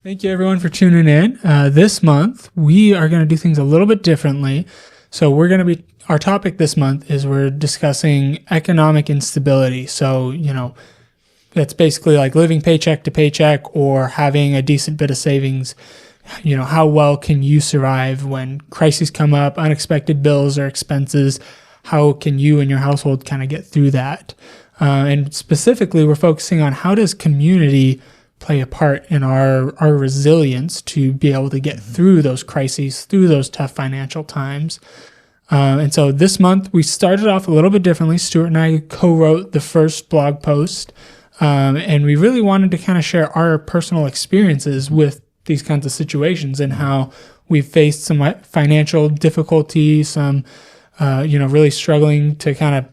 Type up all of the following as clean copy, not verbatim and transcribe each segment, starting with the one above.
Thank you, everyone, for tuning in. This month, we are going to do things a little bit differently. So our topic this month is we're discussing economic instability. So, that's basically like living paycheck to paycheck or having a decent bit of savings. How well can you survive when crises come up, unexpected bills or expenses? How can you and your household kind of get through that? And specifically, we're focusing on how does community play a part in our resilience to be able to get through those crises, through those tough financial times. And so this month, we started off a little bit differently. Stuart and I co-wrote the first blog post, and we really wanted to kind of share our personal experiences with these kinds of situations and how we've faced some financial difficulty, some, really struggling to kind of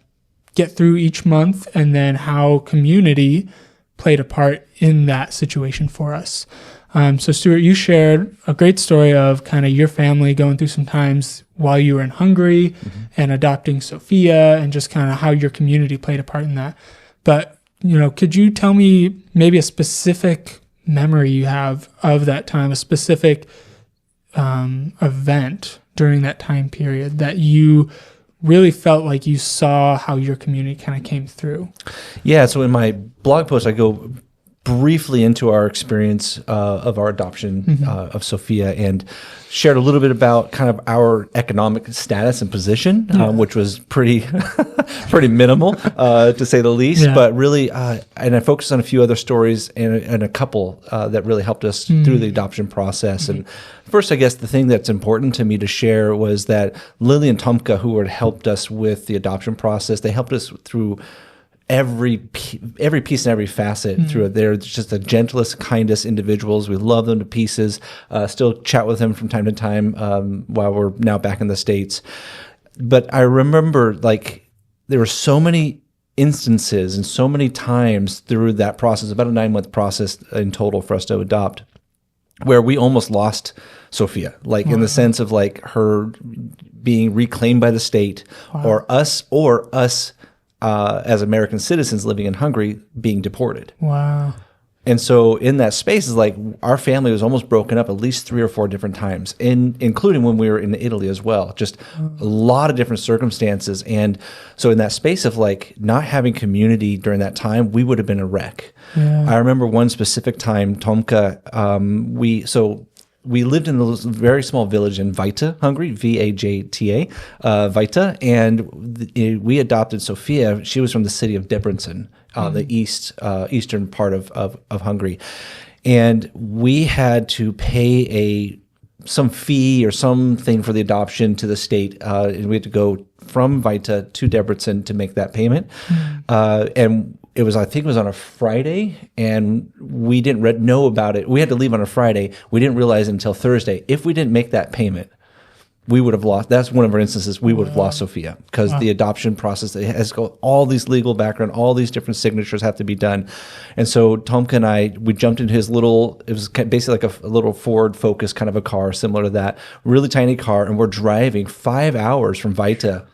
get through each month, and then how community played a part in that situation for us. So Stuart, you shared a great story of kind of your family going through some times while you were in Hungary and adopting Sophia and just kind of how your community played a part in that. But, could you tell me maybe a specific memory you have of that time, a specific event during that time period that you really felt like you saw how your community kind of came through? Yeah, so in my blog post, I go briefly into our experience of our adoption of Sophia and shared a little bit about kind of our economic status and position, which was pretty minimal, to say the least. Yeah. But really, and I focused on a few other stories and a couple that really helped us through the adoption process. And first, I guess the thing that's important to me to share was that Lily and Tomka, who had helped us with the adoption process, they helped us through every piece and every facet through it. They're just the gentlest, kindest individuals. We love them to pieces. Still chat with them from time to time while we're now back in the States. But I remember there were so many instances and so many times through that process, about a 9-month process in total for us to adopt, where we almost lost Sophia, in the sense of her being reclaimed by the state, or us as American citizens living in Hungary being deported. Wow. And so in that space is our family was almost broken up at least 3 or 4 different times, including when we were in Italy as well. Just a lot of different circumstances. And so in that space of not having community during that time, we would have been a wreck. Yeah. I remember one specific time, Tomka, we lived in a very small village in Vajta, Hungary, Vajta, Vajta, and we adopted Sophia. She was from the city of Debrecen, the eastern part of Hungary. And we had to pay some fee or something for the adoption to the state, and we had to go from Vajta to Debrecen to make that payment. And I think it was on a Friday, and we didn't know about it. We had to leave on a Friday. We didn't realize it until Thursday. If we didn't make that payment, we would have lost. That's one of our instances. We would have lost Sophia because the adoption process has got all these legal background, all these different signatures have to be done. And so Tomka and I, we jumped into his it was basically like a little Ford Focus kind of a car, similar to that, really tiny car, and we're driving 5 hours from Vajta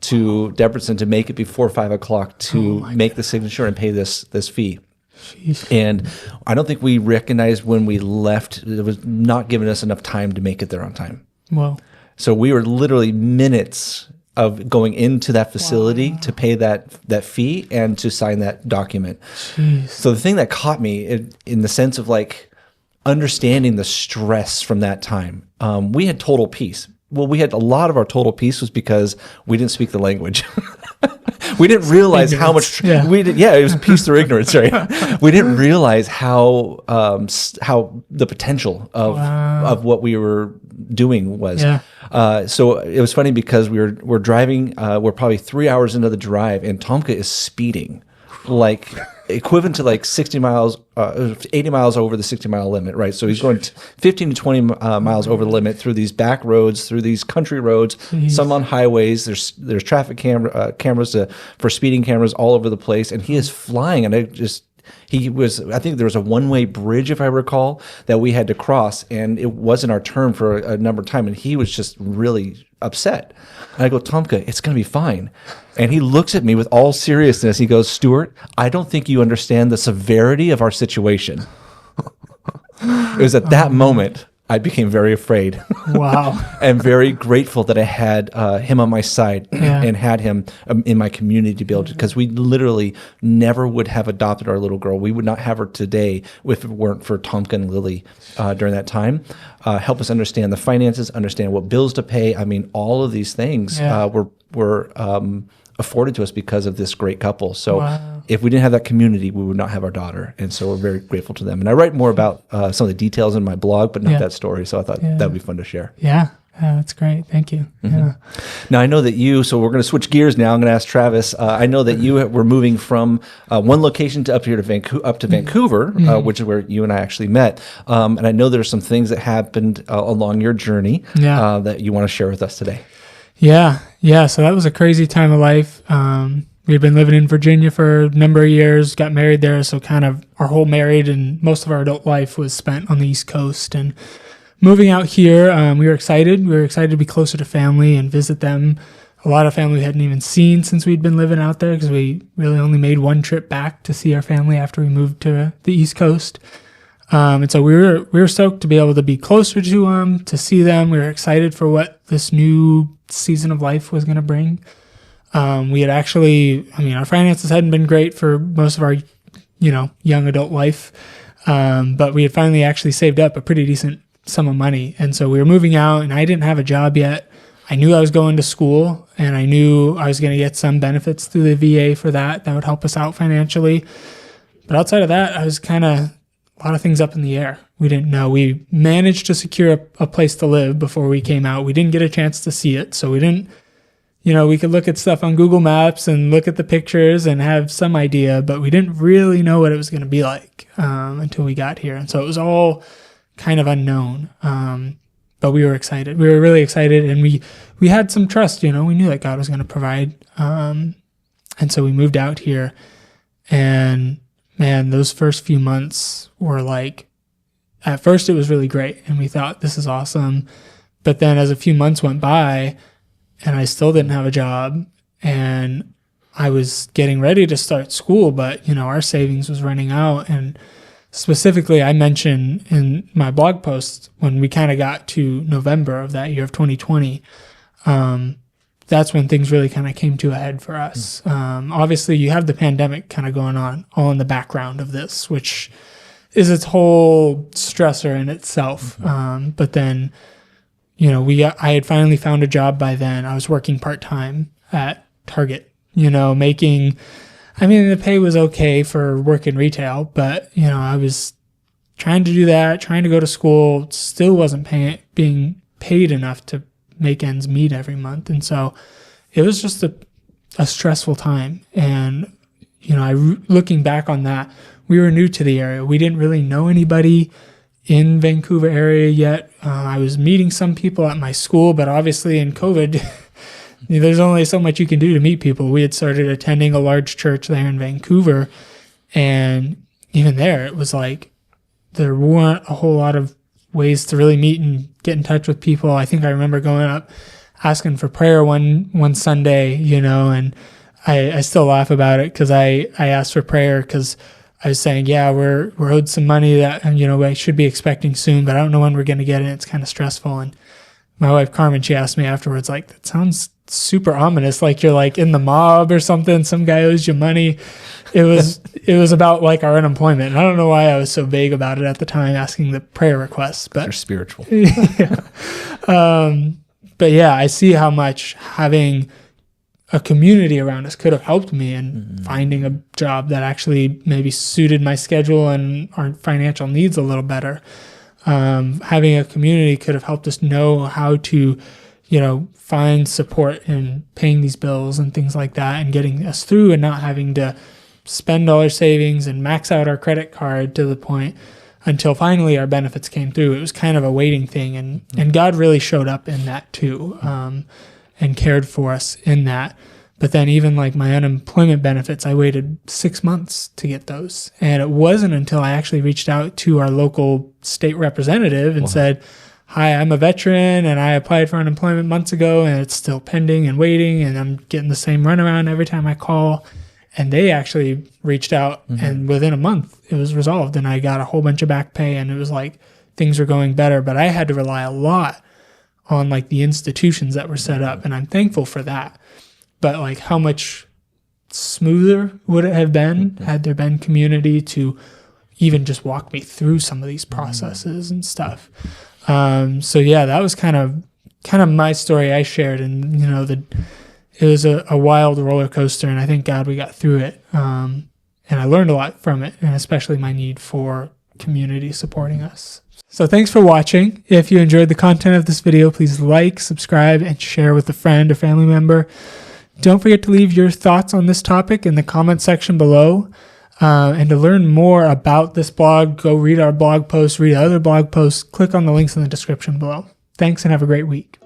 to Debrecen to make it before 5 o'clock to make the signature and pay this fee. Jeez. And I don't think we recognized when we left, it was not giving us enough time to make it there on time. Wow. So we were literally minutes of going into that facility to pay that fee and to sign that document. Jeez. So the thing that caught me in the sense of understanding the stress from that time, we had total peace. Well, we had a lot of our total peace was because we didn't speak the language. We didn't realize how much it was peace through ignorance, right? We didn't realize how the potential of what we were doing was. Yeah. So it was funny because we're driving. We're probably 3 hours into the drive, and Tomka is speeding, equivalent to 60 miles, 80 miles over the 60-mile limit, right? So he's going 15 to 20 miles over the limit through these back roads, through these country roads, some on highways. There's traffic cameras for speeding cameras all over the place, and he is flying. And I think there was a one-way bridge, if I recall, that we had to cross, and it wasn't our turn for a number of time, and he was just really upset. And I go, Tomka, it's going to be fine. And he looks at me with all seriousness. He goes, Stuart, I don't think you understand the severity of our situation. It was at that moment I became very afraid. Wow. And very grateful that I had him on my side and had him in my community to be able to, because we literally never would have adopted our little girl. We would not have her today if it weren't for Tomka and Lily during that time. Help us understand the finances, understand what bills to pay. I mean, all of these things were afforded to us because of this great couple. So if we didn't have that community, we would not have our daughter. And so we're very grateful to them. And I write more about some of the details in my blog, but not that story. So I thought that would be fun to share. Yeah. That's great. Thank you. Mm-hmm. Yeah. Now, I know that so we're going to switch gears now. I'm going to ask Travis. I know that you were moving from one location to up to Vancouver, which is where you and I actually met. And I know there's some things that happened along your journey that you want to share with us today. Yeah. So that was a crazy time of life. We'd been living in Virginia for a number of years, got married there. So kind of our whole married and most of our adult life was spent on the East Coast. And moving out here, we were excited. We were excited to be closer to family and visit them. A lot of family we hadn't even seen since we'd been living out there because we really only made one trip back to see our family after we moved to the East Coast. And so we were stoked to be able to be closer to them, to see them. We were excited for what this new season of life was going to bring. We had actually, our finances hadn't been great for most of our, young adult life. But we had finally actually saved up a pretty decent sum of money. And so we were moving out and I didn't have a job yet. I knew I was going to school and I knew I was going to get some benefits through the VA for that would help us out financially. But outside of that, I was kind of a lot of things up in the air. We didn't know. We managed to secure a place to live before we came out. We didn't get a chance to see it. So we didn't, we could look at stuff on Google Maps and look at the pictures and have some idea, but we didn't really know what it was going to be like until we got here. And so it was all kind of unknown. But we were excited. We were really excited and we had some trust, we knew that God was going to provide. And so we moved out here and man, those first few months were like, at first it was really great and we thought this is awesome. But then as a few months went by and I still didn't have a job and I was getting ready to start school, but our savings was running out. And specifically I mentioned in my blog post when we kind of got to November of that year of 2020, that's when things really kind of came to a head for us. Obviously, you have the pandemic kind of going on all in the background of this, which is its whole stressor in itself. But then, I had finally found a job by then. I was working part-time at Target, making, the pay was okay for working retail, but, I was trying to do that, trying to go to school, still wasn't being paid enough to make ends meet every month. And so it was just a stressful time. And, looking back on that, we were new to the area. We didn't really know anybody in Vancouver area yet. I was meeting some people at my school, but obviously in COVID, there's only so much you can do to meet people. We had started attending a large church there in Vancouver. And even there, it was like, there weren't a whole lot of ways to really meet and get in touch with people. I think I remember going up asking for prayer one Sunday, and I still laugh about it because I asked for prayer because I was saying, we're owed some money that, I should be expecting soon, but I don't know when we're going to get it. It's kind of stressful. And my wife, Carmen, she asked me afterwards, like, that sounds super ominous. Like you're like in the mob or something. Some guy owes you money. It was about like our unemployment. And I don't know why I was so vague about it at the time, asking the prayer requests, but they're spiritual. But yeah, I see how much having a community around us could have helped me in finding a job that actually maybe suited my schedule and our financial needs a little better. Having a community could have helped us know how to, find support in paying these bills and things like that and getting us through and not having to spend all our savings and max out our credit card to the point until finally our benefits came through. It was kind of a waiting thing. And God really showed up in that too, and cared for us in that. But then even like my unemployment benefits, I waited 6 months to get those. And it wasn't until I actually reached out to our local state representative and said, hi, I'm a veteran and I applied for unemployment months ago and it's still pending and waiting and I'm getting the same runaround every time I call. And they actually reached out, and within a month it was resolved, and I got a whole bunch of back pay, and it was like things were going better. But I had to rely a lot on like the institutions that were set up, and I'm thankful for that. But like, how much smoother would it have been had there been community to even just walk me through some of these processes and stuff. So yeah, that was kind of my story I shared, and it was a wild roller coaster, and I thank God we got through it. And I learned a lot from it, and especially my need for community supporting us. So thanks for watching. If you enjoyed the content of this video, please like, subscribe, and share with a friend or family member. Don't forget to leave your thoughts on this topic in the comment section below. And to learn more about this blog, go read our blog posts, read other blog posts, click on the links in the description below. Thanks and have a great week.